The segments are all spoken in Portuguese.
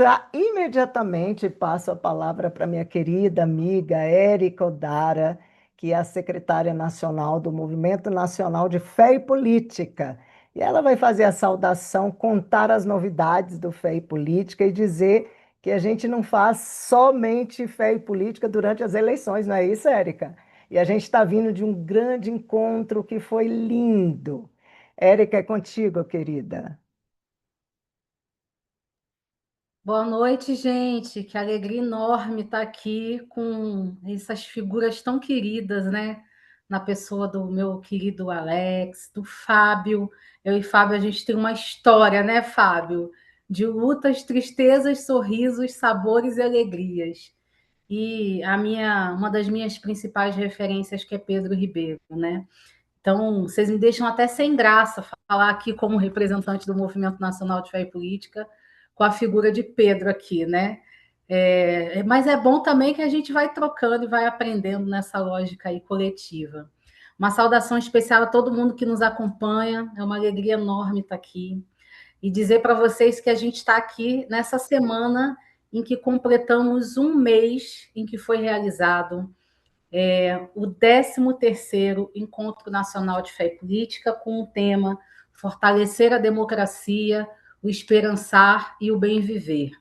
Já imediatamente passo a palavra para minha querida amiga Érica Odara, que é a secretária nacional do Movimento Nacional de Fé e Política. E ela vai fazer a saudação, contar as novidades do Fé e Política e dizer que a gente não faz somente fé e política durante as eleições, não é isso, Érica? E a gente está vindo de um grande encontro que foi lindo. Érica, é contigo, querida. Boa noite, gente. Que alegria enorme estar aqui com essas figuras tão queridas, né? Na pessoa do meu querido Alex, do Fábio. Eu e Fábio, a gente tem uma história, né, Fábio? De lutas, tristezas, sorrisos, sabores e alegrias. E uma das minhas principais referências que é Pedro Ribeiro, né? Então, vocês me deixam até sem graça falar aqui como representante do Movimento Nacional de Fé e Política, com a figura de Pedro aqui, né? Mas é bom também que a gente vai trocando e vai aprendendo nessa lógica aí coletiva. Uma saudação especial a todo mundo que nos acompanha, é uma alegria enorme estar aqui. E dizer para vocês que a gente está aqui nessa semana em que completamos um mês em que foi realizado o 13º Encontro Nacional de Fé e Política, com o tema Fortalecer a Democracia, o Esperançar e o Bem Viver.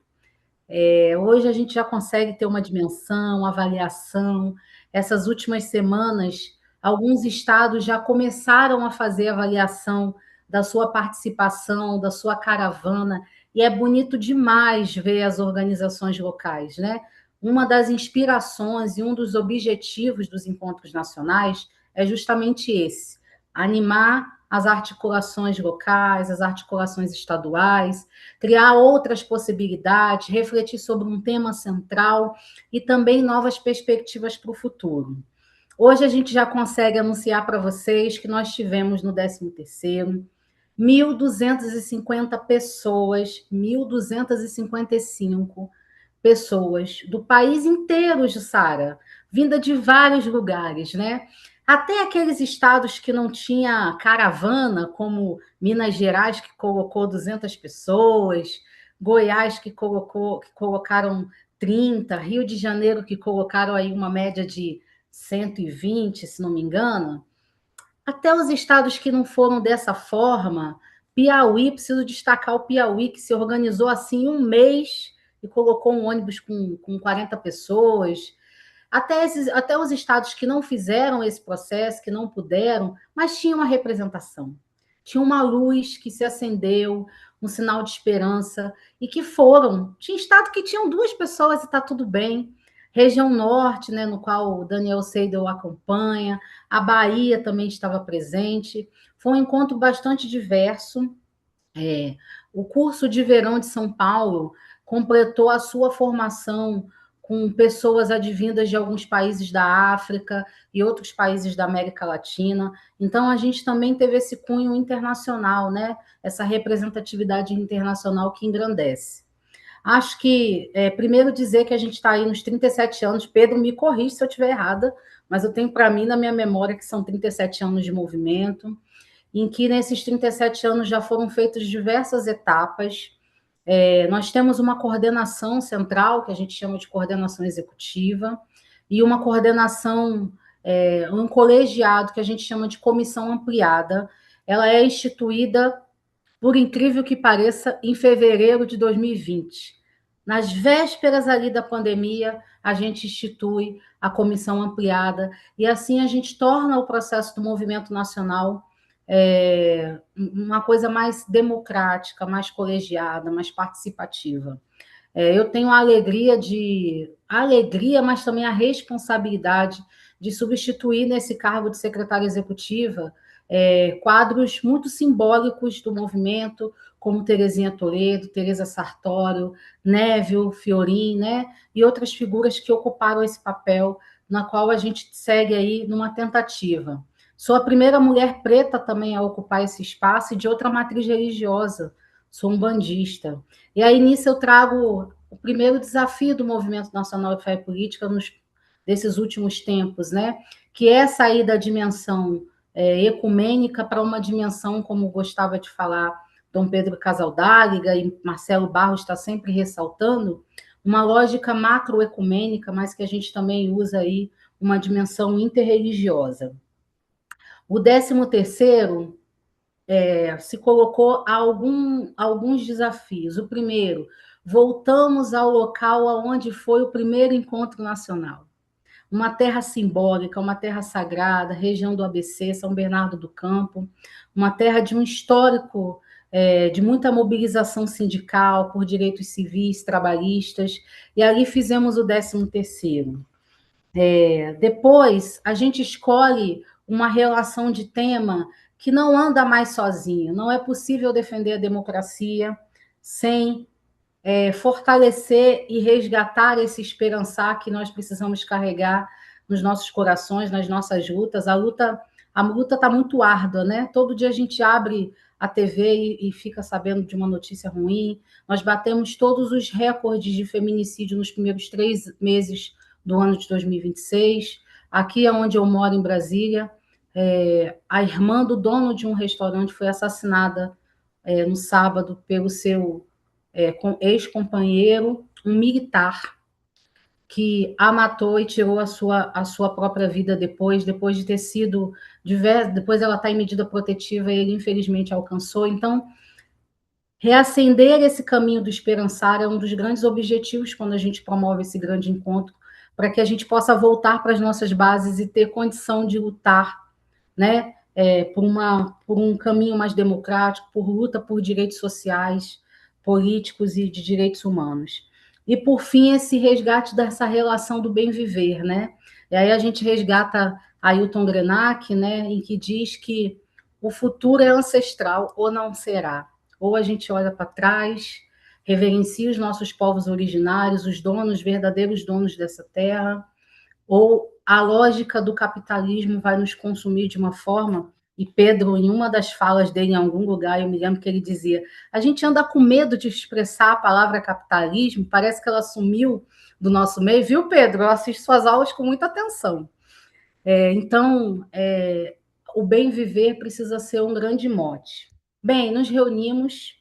Hoje a gente já consegue ter uma dimensão, uma avaliação. Essas últimas semanas, alguns estados já começaram a fazer avaliação da sua participação, da sua caravana, e é bonito demais ver as organizações locais, né? Uma das inspirações e um dos objetivos dos encontros nacionais é justamente esse: animar as articulações locais, as articulações estaduais, criar outras possibilidades, refletir sobre um tema central e também novas perspectivas para o futuro. Hoje a gente já consegue anunciar para vocês que nós tivemos no 13º 1.250 pessoas, 1.255 pessoas do país inteiro, Jussara, vinda de vários lugares, né? Até aqueles estados que não tinha caravana, como Minas Gerais, que colocou 200 pessoas, Goiás, que colocaram 30, Rio de Janeiro, que colocaram aí uma média de 120, se não me engano. Até os estados que não foram dessa forma, Piauí, preciso destacar o Piauí, que se organizou assim um mês e colocou um ônibus com 40 pessoas. Até os estados que não fizeram esse processo, que não puderam, mas tinha uma representação. Tinha uma luz que se acendeu, um sinal de esperança, e que foram. Tinha estado que tinham 2 pessoas e está tudo bem. Região Norte, né, no qual o Daniel Seidel acompanha, a Bahia também estava presente. Foi um encontro bastante diverso. É, o curso de verão de São Paulo completou a sua formação com pessoas advindas de alguns países da África e outros países da América Latina. Então, a gente também teve esse cunho internacional, né? Essa representatividade internacional que engrandece. Acho que, primeiro, dizer que a gente está aí nos 37 anos. Pedro, me corrige se eu estiver errada, mas eu tenho para mim, na minha memória, que são 37 anos de movimento, em que nesses 37 anos já foram feitas diversas etapas. Nós temos uma coordenação central, que a gente chama de coordenação executiva, e uma coordenação, um colegiado, que a gente chama de comissão ampliada. Ela é instituída, por incrível que pareça, em fevereiro de 2020. Nas vésperas ali da pandemia, a gente institui a comissão ampliada, e assim a gente torna o processo do movimento nacional uma coisa mais democrática, mais colegiada, mais participativa. Eu tenho a alegria, mas também a responsabilidade de substituir nesse cargo de secretária executiva quadros muito simbólicos do movimento, como Terezinha Toledo, Teresa Sartório, Névio Fiorin, né? E outras figuras que ocuparam esse papel, na qual a gente segue aí numa tentativa. Sou a primeira mulher preta também a ocupar esse espaço e de outra matriz religiosa. Sou um bandista. E aí, nisso, eu trago o primeiro desafio do Movimento Nacional de Fé e Política desses últimos tempos, né? Que é sair da dimensão ecumênica para uma dimensão, como gostava de falar Dom Pedro Casaldáliga e Marcelo Barros está sempre ressaltando, uma lógica macroecumênica, mas que a gente também usa aí uma dimensão interreligiosa. O 13º se colocou alguns desafios. O primeiro, voltamos ao local onde foi o primeiro encontro nacional. Uma terra simbólica, uma terra sagrada, região do ABC, São Bernardo do Campo, uma terra de um histórico de muita mobilização sindical por direitos civis, trabalhistas, e ali fizemos o 13º. Depois, a gente escolhe uma relação de tema que não anda mais sozinho. Não é possível defender a democracia sem fortalecer e resgatar esse esperançar que nós precisamos carregar nos nossos corações, nas nossas lutas. A luta está muito árdua, né? Todo dia a gente abre a TV e fica sabendo de uma notícia ruim. Nós batemos todos os recordes de feminicídio nos primeiros 3 meses do ano de 2026. Aqui é onde eu moro, em Brasília, a irmã do dono de um restaurante foi assassinada no sábado pelo seu ex-companheiro, um militar, que a matou e tirou a sua própria vida depois de ter sido depois ela está em medida protetiva e ele infelizmente alcançou. Então, reacender esse caminho do esperançar é um dos grandes objetivos quando a gente promove esse grande encontro, para que a gente possa voltar para as nossas bases e ter condição de lutar, né, por um caminho mais democrático, por luta por direitos sociais, políticos e de direitos humanos. E, por fim, esse resgate dessa relação do bem viver, né? E aí a gente resgata Ailton Krenak, né, em que diz que o futuro é ancestral ou não será. Ou a gente olha para trás, reverencia os nossos povos originários, os donos, verdadeiros donos dessa terra, ou a lógica do capitalismo vai nos consumir de uma forma. E Pedro, em uma das falas dele em algum lugar, eu me lembro que ele dizia: a gente anda com medo de expressar a palavra capitalismo, parece que ela sumiu do nosso meio, viu, Pedro? Eu assisto suas aulas com muita atenção. Então, o bem viver precisa ser um grande mote. Bem, nos reunimos,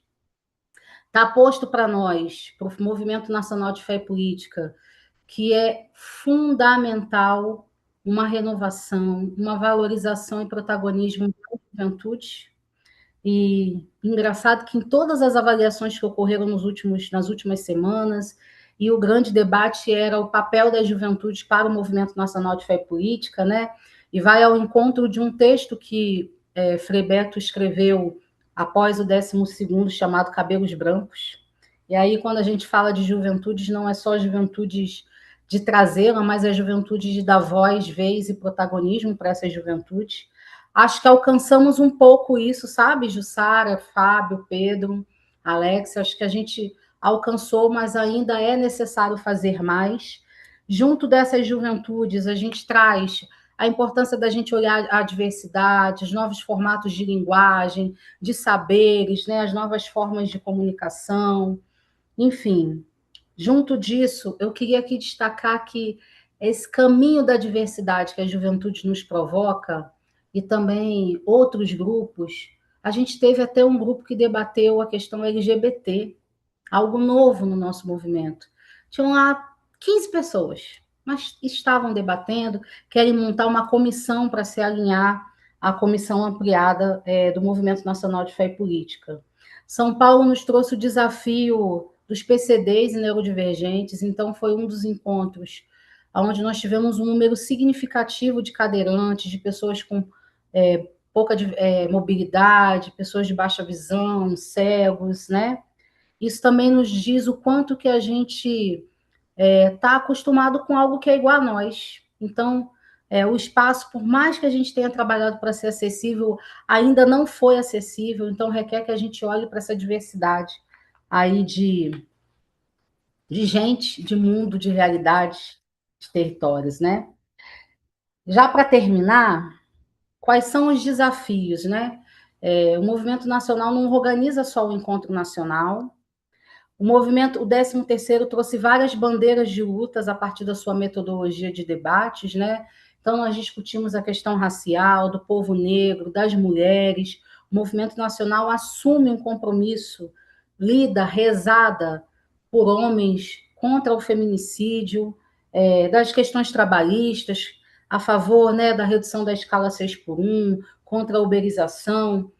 está posto para nós, para o Movimento Nacional de Fé e Política, que é fundamental uma renovação, uma valorização e protagonismo da juventude. E engraçado que em todas as avaliações que ocorreram nas últimas semanas, e o grande debate era o papel da juventude para o Movimento Nacional de Fé e Política, né? E vai ao encontro de um texto que Frei Beto escreveu após o 12º, chamado Cabelos Brancos. E aí, quando a gente fala de juventudes, não é só juventudes de trazê-la, mas a juventude de dar voz, vez e protagonismo para essa juventude. Acho que alcançamos um pouco isso, sabe, Jussara, Fábio, Pedro, Alex, acho que a gente alcançou, mas ainda é necessário fazer mais. Junto dessas juventudes, a gente traz a importância da gente olhar a diversidade, os novos formatos de linguagem, de saberes, né, as novas formas de comunicação, enfim. Junto disso, eu queria aqui destacar que esse caminho da diversidade que a juventude nos provoca, e também outros grupos, a gente teve até um grupo que debateu a questão LGBT, algo novo no nosso movimento. Tinham lá 15 pessoas, mas estavam debatendo, querem montar uma comissão para se alinhar à comissão ampliada do Movimento Nacional de Fé e Política. São Paulo nos trouxe o desafio dos PCDs e neurodivergentes, então foi um dos encontros onde nós tivemos um número significativo de cadeirantes, de pessoas com pouca mobilidade, pessoas de baixa visão, cegos, né? Isso também nos diz o quanto que a gente está acostumado com algo que é igual a nós. Então, o espaço, por mais que a gente tenha trabalhado para ser acessível, ainda não foi acessível, então requer que a gente olhe para essa diversidade aí de gente, de mundo, de realidades, de territórios, né? Já para terminar, quais são os desafios, né? O movimento nacional não organiza só o encontro nacional. O 13º, trouxe várias bandeiras de lutas a partir da sua metodologia de debates, né? Então, nós discutimos a questão racial, do povo negro, das mulheres, o movimento nacional assume um compromisso, lida, rezada por homens contra o feminicídio, das questões trabalhistas, a favor, né, da redução da escala 6 por 1, contra a uberização.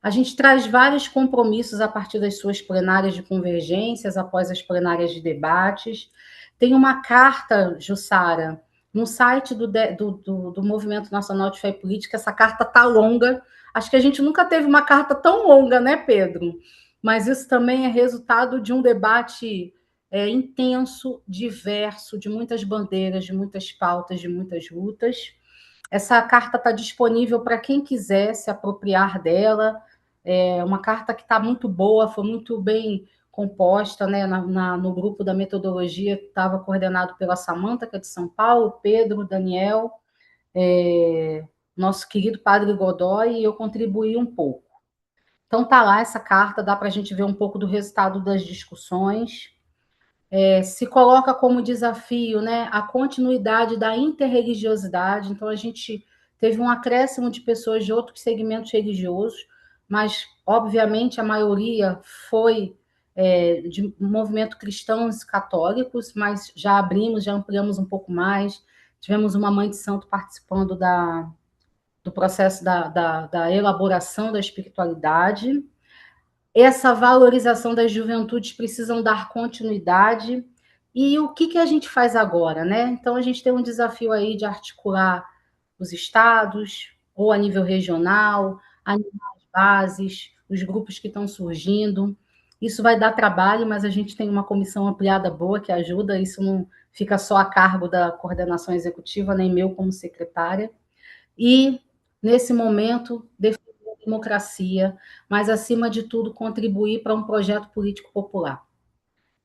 A gente traz vários compromissos a partir das suas plenárias de convergências, após as plenárias de debates. Tem uma carta, Jussara, no site do Movimento Nacional de Fé e Política, essa carta está longa. Acho que a gente nunca teve uma carta tão longa, né, Pedro? Mas isso também é resultado de um debate intenso, diverso, de muitas bandeiras, de muitas pautas, de muitas lutas. Essa carta está disponível para quem quiser se apropriar dela. É uma carta que está muito boa, foi muito bem composta, né? No grupo da metodologia, que estava coordenado pela Samanta, que é de São Paulo, Pedro, Daniel, nosso querido Padre Godoy, e eu contribuí um pouco. Então tá lá essa carta, dá para a gente ver um pouco do resultado das discussões. Se coloca como desafio, né, a continuidade da interreligiosidade. Então, a gente teve um acréscimo de pessoas de outros segmentos religiosos, mas, obviamente, a maioria foi de movimento cristãos católicos, mas já abrimos, já ampliamos um pouco mais. Tivemos uma mãe de santo participando do processo da elaboração da espiritualidade. Essa valorização das juventudes precisam dar continuidade. E o que a gente faz agora, né? Então, a gente tem um desafio aí de articular os estados, ou a nível regional, animar as bases, os grupos que estão surgindo. Isso vai dar trabalho, mas a gente tem uma comissão ampliada boa que ajuda, isso não fica só a cargo da coordenação executiva, nem meu como secretária. E, nesse momento, defender a democracia, mas, acima de tudo, contribuir para um projeto político popular,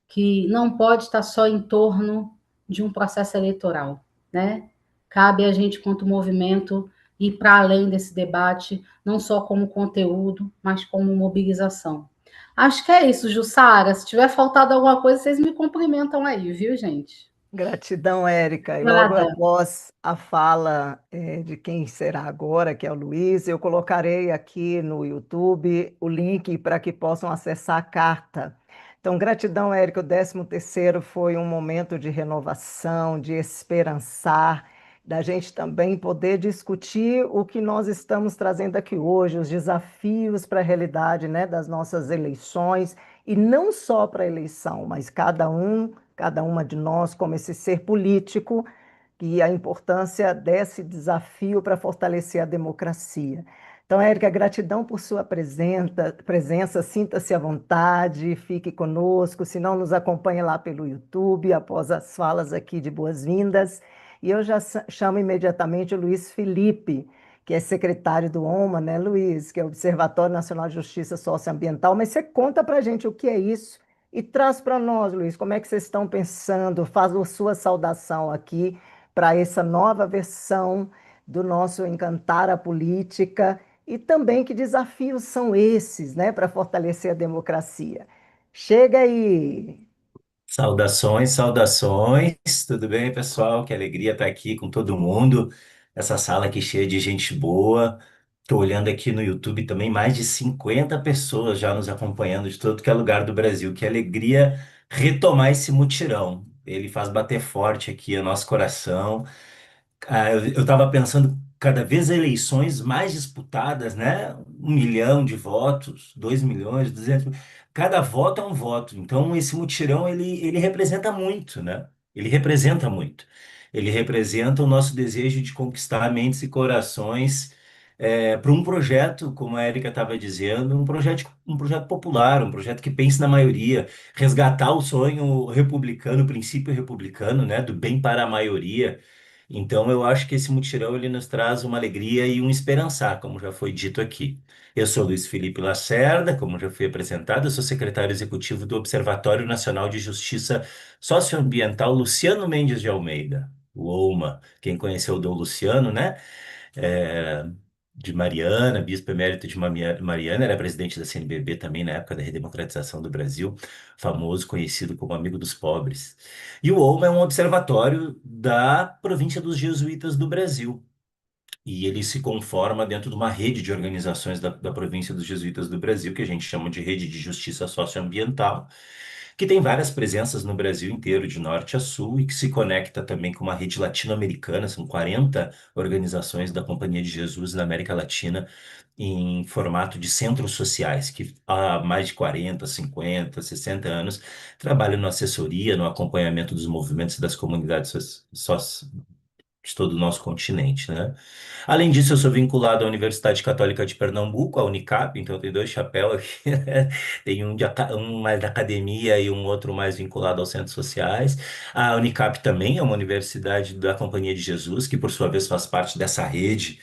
que não pode estar só em torno de um processo eleitoral, né? Cabe a gente, quanto movimento, ir para além desse debate, não só como conteúdo, mas como mobilização. Acho que é isso, Jussara. Se tiver faltado alguma coisa, vocês me cumprimentam aí, viu, gente? Gratidão, Érica. E logo Nada. após a fala de quem será agora, que é o Luiz, eu colocarei aqui no YouTube o link para que possam acessar a carta. Então, gratidão, Érica. O 13º foi um momento de renovação, de esperançar, da gente também poder discutir o que nós estamos trazendo aqui hoje, os desafios para a realidade, né, das nossas eleições, e não só para a eleição, mas cada uma de nós, como esse ser político, e a importância desse desafio para fortalecer a democracia. Então, Érica, gratidão por sua presença, sinta-se à vontade, fique conosco, se não nos acompanhe lá pelo YouTube, após as falas aqui de boas-vindas. E eu já chamo imediatamente o Luiz Felipe, que é secretário do OMA, né, Luiz, que é o Observatório Nacional de Justiça Socioambiental, mas você conta para a gente o que é isso e traz para nós, Luiz, como é que vocês estão pensando, faz a sua saudação aqui para essa nova versão do nosso Encantar a Política e também que desafios são esses, né, para fortalecer a democracia. Chega aí. Saudações, saudações. Tudo bem, pessoal? Que alegria estar aqui com todo mundo. Essa sala aqui cheia de gente boa. Estou olhando aqui no YouTube também, mais de 50 pessoas já nos acompanhando de todo que é lugar do Brasil. Que alegria retomar esse mutirão. Ele faz bater forte aqui o nosso coração. Eu estava pensando, cada vez eleições mais disputadas, né? 1 milhão de votos, 2 milhões, 200 mil. Cada voto é um voto. Então, esse mutirão, ele representa muito, né? Ele representa muito. Ele representa o nosso desejo de conquistar mentes e corações para um projeto, como a Erika estava dizendo, um projeto popular, um projeto que pense na maioria, resgatar o sonho republicano, o princípio republicano, né? Do bem para a maioria. Então, eu acho que esse mutirão ele nos traz uma alegria e um esperançar, como já foi dito aqui. Eu sou Luiz Felipe Lacerda, como já foi apresentado, eu sou secretário executivo do Observatório Nacional de Justiça Socioambiental Luciano Mendes de Almeida, o OMA. Quem conheceu o Dom Luciano, né? É, de Mariana, bispo emérito de Mariana, era presidente da CNBB também na época da redemocratização do Brasil, famoso, conhecido como amigo dos pobres. E o OMA é um observatório da província dos jesuítas do Brasil. E ele se conforma dentro de uma rede de organizações da província dos Jesuítas do Brasil, que a gente chama de Rede de Justiça Socioambiental, que tem várias presenças no Brasil inteiro, de norte a sul, e que se conecta também com uma rede latino-americana. São 40 organizações da Companhia de Jesus na América Latina, em formato de centros sociais, que há mais de 40, 50, 60 anos trabalham na assessoria, no acompanhamento dos movimentos das comunidades de todo o nosso continente, né? Além disso, eu sou vinculado à Universidade Católica de Pernambuco, a Unicap, então tem dois chapéus aqui, né? Tem um mais da academia e um outro mais vinculado aos centros sociais. A Unicap também é uma universidade da Companhia de Jesus, que por sua vez faz parte dessa rede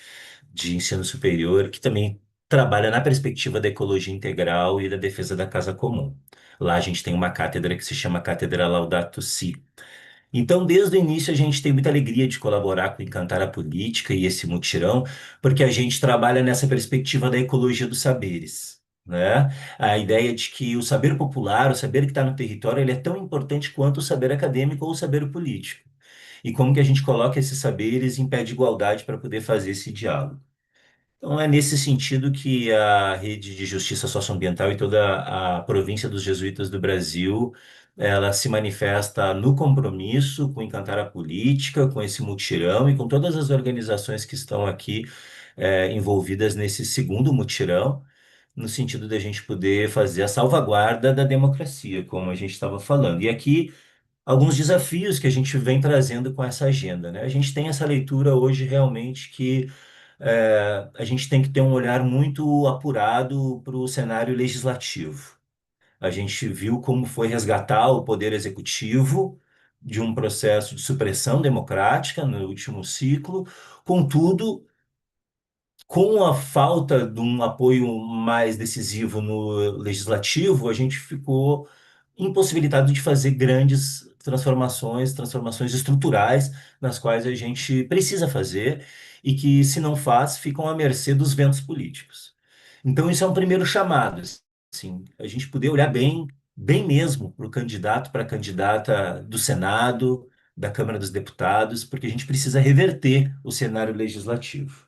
de ensino superior, que também trabalha na perspectiva da ecologia integral e da defesa da casa comum. Lá a gente tem uma cátedra que se chama Cátedra Laudato Si. Então, desde o início, a gente tem muita alegria de colaborar com o Encantar a Política e esse mutirão, porque a gente trabalha nessa perspectiva da ecologia dos saberes, né? A ideia de que o saber popular, o saber que está no território, ele é tão importante quanto o saber acadêmico ou o saber político. E como que a gente coloca esses saberes em pé de igualdade para poder fazer esse diálogo. Então, é nesse sentido que a Rede de Justiça Socioambiental e toda a província dos Jesuítas do Brasil, ela se manifesta no compromisso com Encantar a Política, com esse mutirão e com todas as organizações que estão aqui envolvidas nesse segundo mutirão, no sentido da gente poder fazer a salvaguarda da democracia, como a gente estava falando. E aqui alguns desafios que a gente vem trazendo com essa agenda, né? A gente tem essa leitura hoje realmente que a gente tem que ter um olhar muito apurado para o cenário legislativo. A gente viu como foi resgatar o poder executivo de um processo de supressão democrática no último ciclo, contudo, com a falta de um apoio mais decisivo no legislativo, a gente ficou impossibilitado de fazer grandes transformações, transformações estruturais, nas quais a gente precisa fazer e que, se não faz, ficam à mercê dos ventos políticos. Então, isso é um primeiro chamado, assim, a gente poder olhar bem, bem mesmo para o candidato, para a candidata do Senado, da Câmara dos Deputados, porque a gente precisa reverter o cenário legislativo.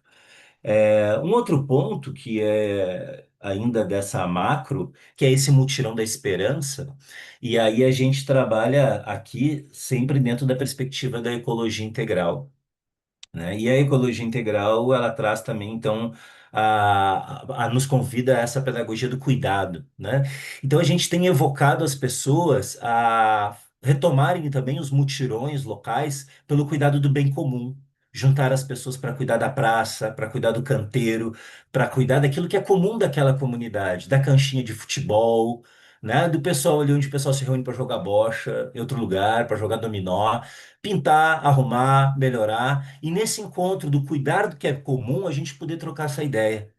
Um outro ponto que é ainda dessa macro, que é esse mutirão da esperança, e aí a gente trabalha aqui sempre dentro da perspectiva da ecologia integral, né? E a ecologia integral, ela traz também, então, nos convida a essa pedagogia do cuidado, né? Então, a gente tem evocado as pessoas a retomarem também os mutirões locais pelo cuidado do bem comum. Juntar as pessoas para cuidar da praça, para cuidar do canteiro, para cuidar daquilo que é comum daquela comunidade, da canchinha de futebol, né? Do pessoal ali onde o pessoal se reúne para jogar bocha, em outro lugar, para jogar dominó, pintar, arrumar, melhorar. E nesse encontro do cuidar do que é comum, a gente poder trocar essa ideia,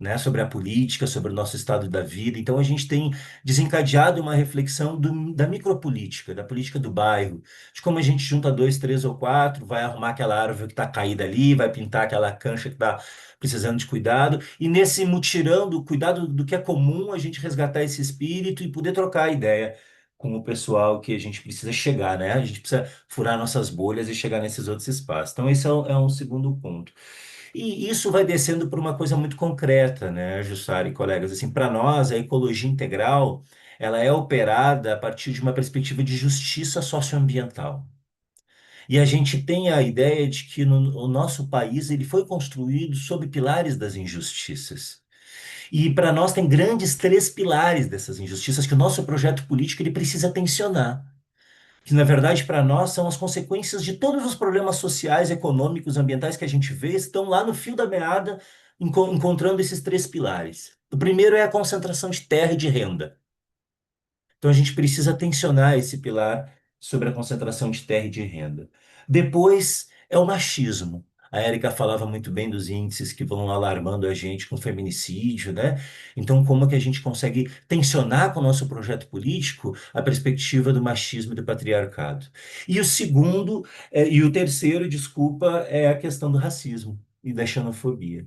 né, sobre a política, sobre o nosso estado da vida. Então, a gente tem desencadeado uma reflexão da micropolítica, da política do bairro, de como a gente junta dois, três ou quatro, vai arrumar aquela árvore que está caída ali, vai pintar aquela cancha que está precisando de cuidado. E nesse mutirão do cuidado do que é comum, a gente resgatar esse espírito e poder trocar a ideia com o pessoal que a gente precisa chegar, né? A gente precisa furar nossas bolhas e chegar nesses outros espaços. Então, esse é um segundo ponto. E isso vai descendo para uma coisa muito concreta, né, Jussara e colegas? Assim, para nós, a ecologia integral, ela é operada a partir de uma perspectiva de justiça socioambiental. E a gente tem a ideia de que o nosso país ele foi construído sob pilares das injustiças. E para nós tem grandes três pilares dessas injustiças que o nosso projeto político ele precisa tensionar, que na verdade para nós são as consequências de todos os problemas sociais, econômicos, ambientais que a gente vê, estão lá no fio da meada, encontrando esses três pilares. O primeiro é a concentração de terra e de renda. Então a gente precisa tensionar esse pilar sobre a concentração de terra e de renda. Depois é o machismo. A Érica falava muito bem dos índices que vão alarmando a gente com feminicídio, né? Então, como é que a gente consegue tensionar com o nosso projeto político a perspectiva do machismo e do patriarcado? E o segundo, e o terceiro, desculpa, é a questão do racismo e da xenofobia.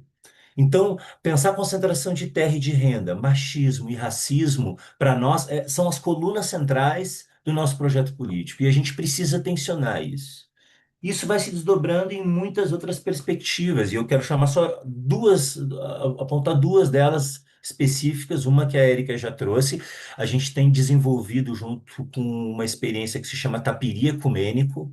Então, pensar concentração de terra e de renda, machismo e racismo, para nós, são as colunas centrais do nosso projeto político. E a gente precisa tensionar isso. Isso vai se desdobrando em muitas outras perspectivas, e eu quero chamar só duas, apontar duas delas específicas, uma que a Érica já trouxe. A gente tem desenvolvido junto com uma experiência que se chama Tapiri Ecumênico,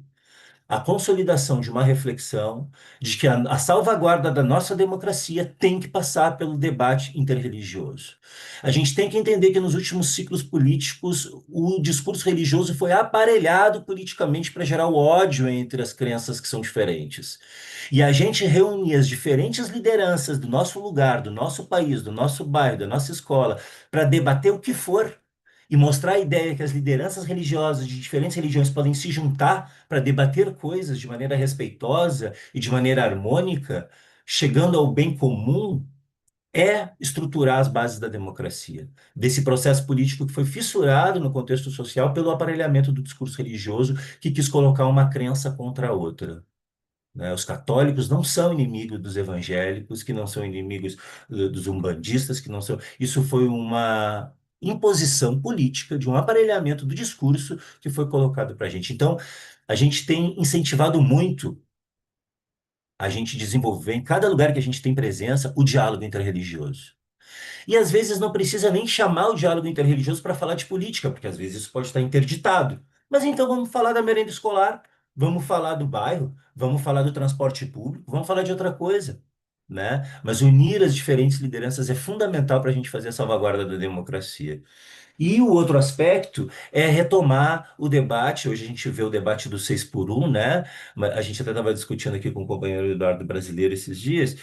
a consolidação de uma reflexão de que a salvaguarda da nossa democracia tem que passar pelo debate interreligioso. A gente tem que entender que nos últimos ciclos políticos o discurso religioso foi aparelhado politicamente para gerar o ódio entre as crenças que são diferentes. E a gente reunir as diferentes lideranças do nosso lugar, do nosso país, do nosso bairro, da nossa escola, para debater o que for e mostrar a ideia que as lideranças religiosas de diferentes religiões podem se juntar para debater coisas de maneira respeitosa e de maneira harmônica, chegando ao bem comum, é estruturar as bases da democracia, desse processo político que foi fissurado no contexto social pelo aparelhamento do discurso religioso que quis colocar uma crença contra a outra, né? Os católicos não são inimigos dos evangélicos, que não são inimigos dos umbandistas, que não são. Isso foi uma imposição política de um aparelhamento do discurso que foi colocado para a gente. Então, a gente tem incentivado muito a gente desenvolver, em cada lugar que a gente tem presença, o diálogo interreligioso. E às vezes não precisa nem chamar o diálogo interreligioso para falar de política, porque às vezes isso pode estar interditado. Mas então vamos falar da merenda escolar, vamos falar do bairro, vamos falar do transporte público, vamos falar de outra coisa, né? Mas unir as diferentes lideranças é fundamental para a gente fazer a salvaguarda da democracia. E o outro aspecto é retomar o debate. Hoje a gente vê o debate do 6 por um, né? A gente até estava discutindo aqui com o companheiro Eduardo Brasileiro esses dias,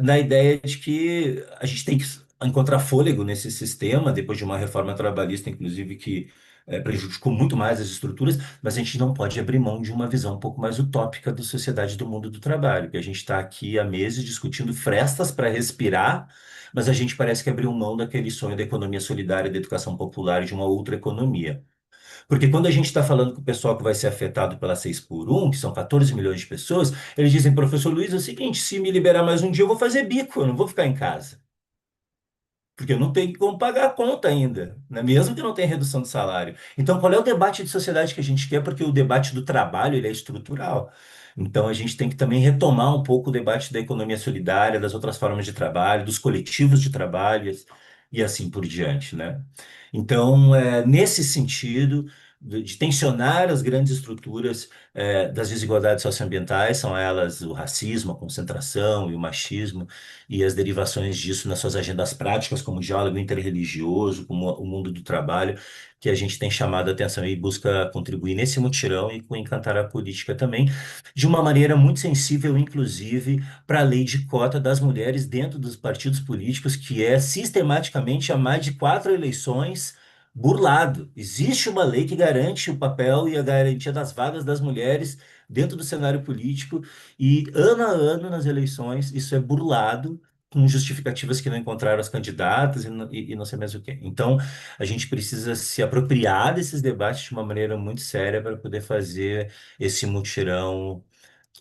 na ideia de que a gente tem que encontrar fôlego nesse sistema, depois de uma reforma trabalhista, inclusive, que prejudicou muito mais as estruturas, mas a gente não pode abrir mão de uma visão um pouco mais utópica da sociedade do mundo do trabalho, que a gente está aqui há meses discutindo frestas para respirar, mas a gente parece que abriu mão daquele sonho da economia solidária, da educação popular e de uma outra economia. Porque quando a gente está falando com o pessoal que vai ser afetado pela 6 por um, que são 14 milhões de pessoas, eles dizem, professor Luiz, é o seguinte, se me liberar mais um dia, eu vou fazer bico, eu não vou ficar em casa. Porque eu não tenho como pagar a conta ainda, né? Mesmo que não tenha redução de salário. Então, qual é o debate de sociedade que a gente quer? Porque o debate do trabalho, ele é estrutural. Então, a gente tem que também retomar um pouco o debate da economia solidária, das outras formas de trabalho, dos coletivos de trabalho e assim por diante, né? Então, nesse sentido, de tensionar as grandes estruturas das desigualdades socioambientais, são elas o racismo, a concentração e o machismo, e as derivações disso nas suas agendas práticas, como o diálogo interreligioso, como o mundo do trabalho, que a gente tem chamado a atenção e busca contribuir nesse mutirão e com Encantar a Política também, de uma maneira muito sensível, inclusive, para a lei de cota das mulheres dentro dos partidos políticos, que é sistematicamente há mais de 4 eleições burlado. Existe uma lei que garante o papel e a garantia das vagas das mulheres dentro do cenário político, e ano a ano nas eleições isso é burlado com justificativas que não encontraram as candidatas e não sei mais o quê. Então, a gente precisa se apropriar desses debates de uma maneira muito séria para poder fazer esse mutirão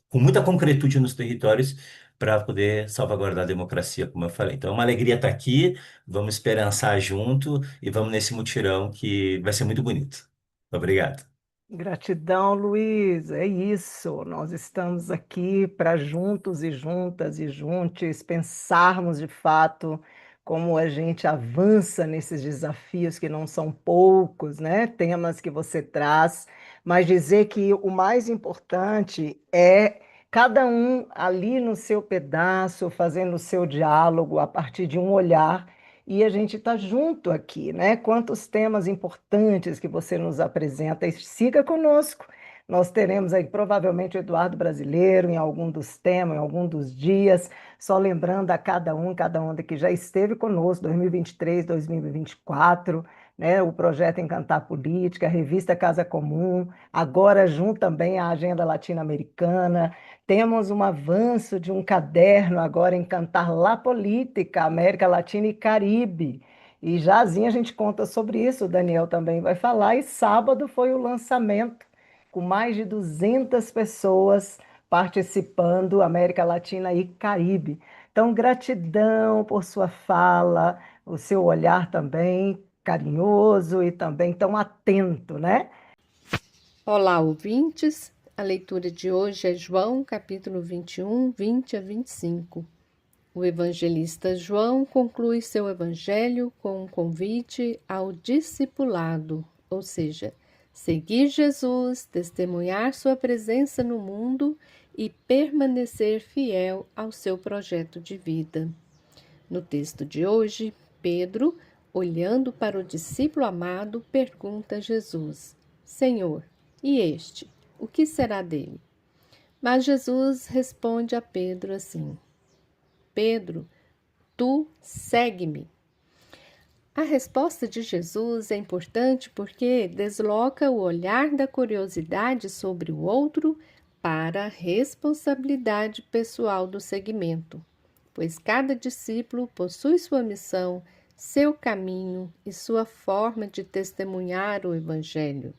com muita concretude nos territórios para poder salvaguardar a democracia, como eu falei. Então, é uma alegria estar aqui, vamos esperançar junto e vamos nesse mutirão que vai ser muito bonito. Obrigado. Gratidão, Luiz. É isso. Nós estamos aqui para juntos e juntas e juntos pensarmos de fato como a gente avança nesses desafios que não são poucos, né? Temas que você traz, mas dizer que o mais importante é cada um ali no seu pedaço, fazendo o seu diálogo a partir de um olhar e a gente está junto aqui, né? Quantos temas importantes que você nos apresenta e siga conosco. Nós teremos aí provavelmente o Eduardo Brasileiro em algum dos temas, em algum dos dias, só lembrando a cada um que já esteve conosco, 2023, 2024, né? O projeto Encantar Política, a revista Casa Comum, agora junto também à Agenda Latino-Americana, temos um avanço de um caderno agora em Cantar La Política, América Latina e Caribe. E jazinho a gente conta sobre isso, o Daniel também vai falar. E sábado foi o lançamento, com mais de 200 pessoas participando, América Latina e Caribe. Então, gratidão por sua fala, o seu olhar também carinhoso e também tão atento, né? Olá, ouvintes. A leitura de hoje é João, capítulo 21, 20 a 25. O evangelista João conclui seu evangelho com um convite ao discipulado, ou seja, seguir Jesus, testemunhar sua presença no mundo e permanecer fiel ao seu projeto de vida. No texto de hoje, Pedro, olhando para o discípulo amado, pergunta a Jesus: Senhor, e este? O que será dele? Mas Jesus responde a Pedro assim: Pedro, tu segue-me. A resposta de Jesus é importante porque desloca o olhar da curiosidade sobre o outro para a responsabilidade pessoal do seguimento, pois cada discípulo possui sua missão, seu caminho e sua forma de testemunhar o Evangelho.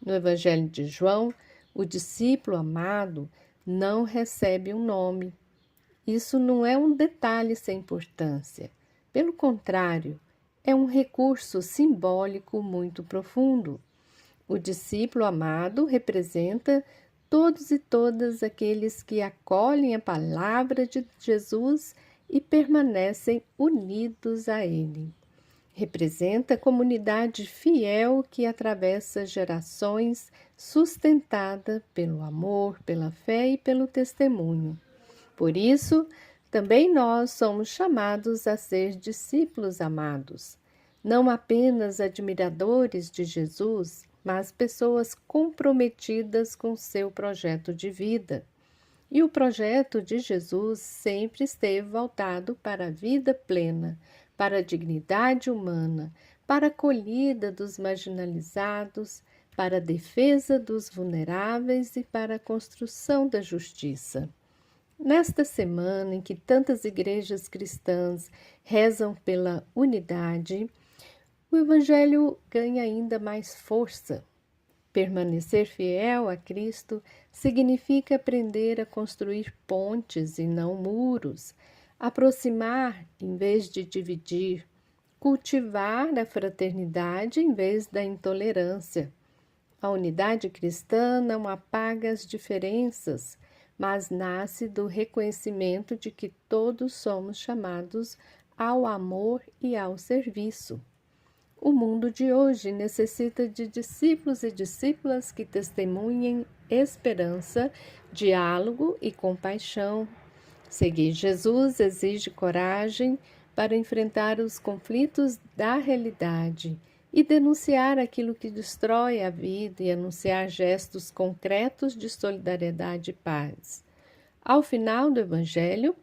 No Evangelho de João, o discípulo amado não recebe um nome. Isso não é um detalhe sem importância. Pelo contrário, é um recurso simbólico muito profundo. O discípulo amado representa todos e todas aqueles que acolhem a palavra de Jesus e permanecem unidos a Ele. Representa a comunidade fiel que atravessa gerações, sustentada pelo amor, pela fé e pelo testemunho. Por isso, também nós somos chamados a ser discípulos amados, não apenas admiradores de Jesus, mas pessoas comprometidas com seu projeto de vida. E o projeto de Jesus sempre esteve voltado para a vida plena, para a dignidade humana, para a acolhida dos marginalizados, para a defesa dos vulneráveis e para a construção da justiça. Nesta semana em que tantas igrejas cristãs rezam pela unidade, o Evangelho ganha ainda mais força. Permanecer fiel a Cristo significa aprender a construir pontes e não muros, aproximar em vez de dividir, cultivar a fraternidade em vez da intolerância. A unidade cristã não apaga as diferenças, mas nasce do reconhecimento de que todos somos chamados ao amor e ao serviço. O mundo de hoje necessita de discípulos e discípulas que testemunhem esperança, diálogo e compaixão. Seguir Jesus exige coragem para enfrentar os conflitos da realidade e denunciar aquilo que destrói a vida e anunciar gestos concretos de solidariedade e paz. Ao final do Evangelho,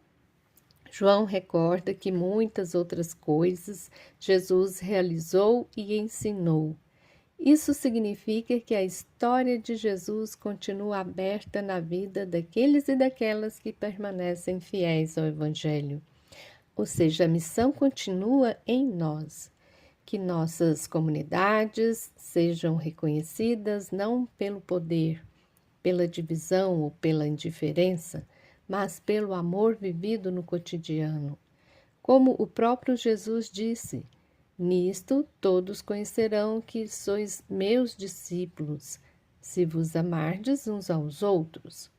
João recorda que muitas outras coisas Jesus realizou e ensinou. Isso significa que a história de Jesus continua aberta na vida daqueles e daquelas que permanecem fiéis ao Evangelho. Ou seja, a missão continua em nós. Que nossas comunidades sejam reconhecidas não pelo poder, pela divisão ou pela indiferença, mas pelo amor vivido no cotidiano. Como o próprio Jesus disse: nisto todos conhecerão que sois meus discípulos, se vos amardes uns aos outros.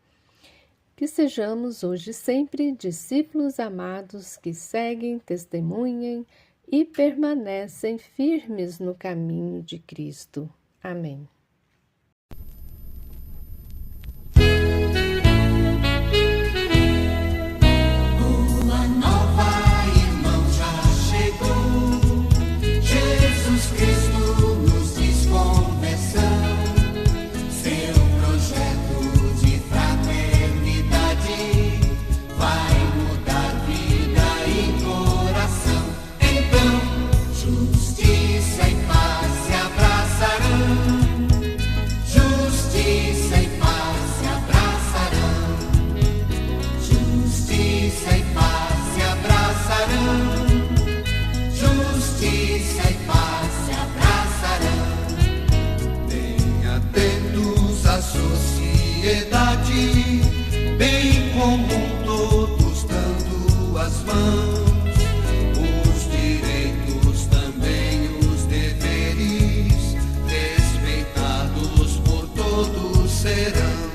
Que sejamos hoje sempre discípulos amados que seguem, testemunhem e permanecem firmes no caminho de Cristo. Amém. Boa nova, irmão, já chegou. Jesus Cristo nos diz conversão. Seu projeto de fraternidade vai mudar vida e coração. Justiça e paz se abraçarão. Justiça e paz se abraçarão. Justiça e paz se abraçarão. Justiça e paz se abraçarão. Bem atentos à sociedade, bem comum, todos dando as mãos. Os direitos, também os deveres, respeitados por todos serão.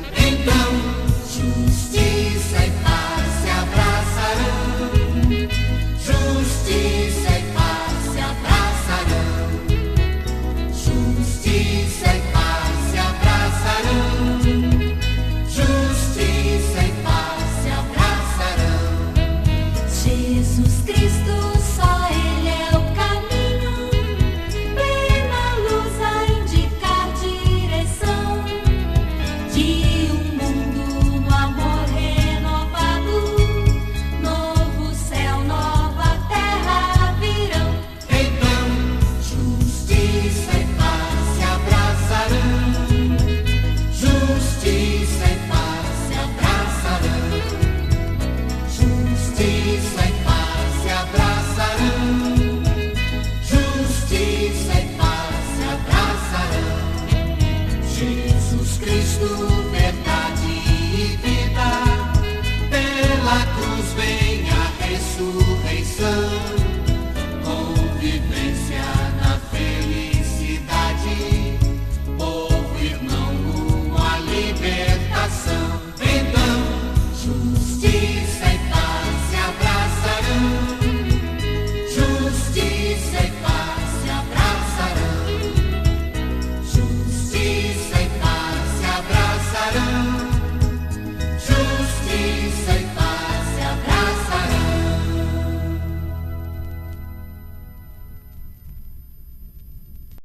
Cristo.